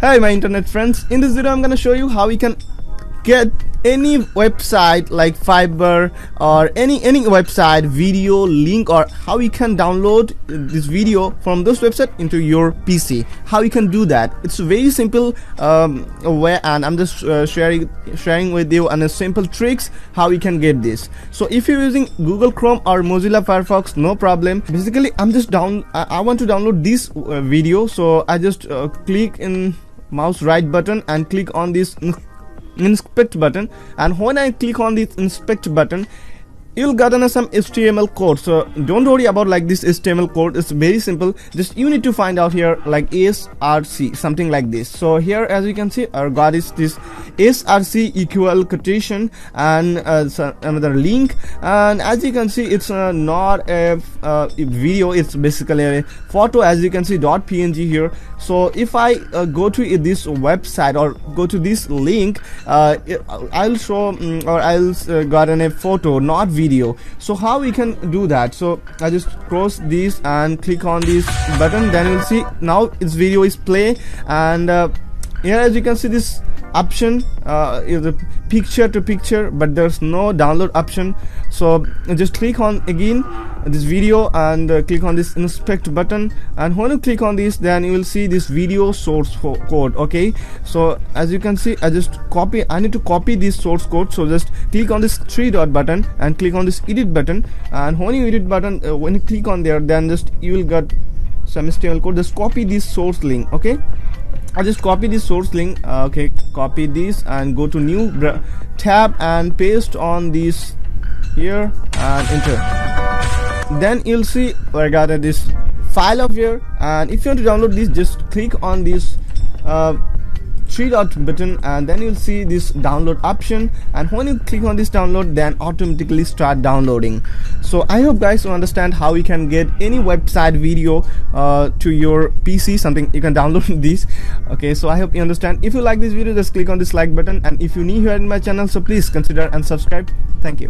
Hey my internet friends, in this video I'm gonna show you how we can get any website like Fiverr or any website video link, or how you can download this video from those website into your PC. How you can do that? It's a very simple way, and I'm just sharing with you and a simple tricks how you can get this. So if you're using Google Chrome or Mozilla Firefox, no problem. Basically I'm just I want to download this video, so I just click in mouse right button and click on this inspect button, and when I click on this inspect button, you'll get some HTML code. So don't worry about like this HTML code. It's very simple. Just you need to find out here like src, something like this. So here as you can see, our god is this src equal quotation and another link, and as you can see it's not a video, it's basically a photo. As you can see .png here. So if I go to this website or go to this link, I'll show or I'll got a photo, not video. So how we can do that? So I just cross this and click on this button, then you'll see now its video is play, and here as you can see this option is a picture to picture, but there's no download option. So just click on again this video and click on this inspect button, and when you click on this, then you will see this video source code. Okay, so as you can see, I need to copy this source code. So just click on this three dot button and click on this edit button, and when you edit button, when you click on there, then just you will get some HTML code. Just copy this source link. Okay, I just copy this source link. Okay, copy this and go to new tab and paste on this here and enter. Then you'll see I got this file of here, and if you want to download this, just click on this three dot button, and then you'll see this download option, and when you click on this download, then automatically start downloading. So I hope guys you understand how you can get any website video to your PC, something you can download this. Okay, so I hope you understand. If you like this video, just click on this like button, and if you're new here in my channel, so please consider and subscribe. Thank you.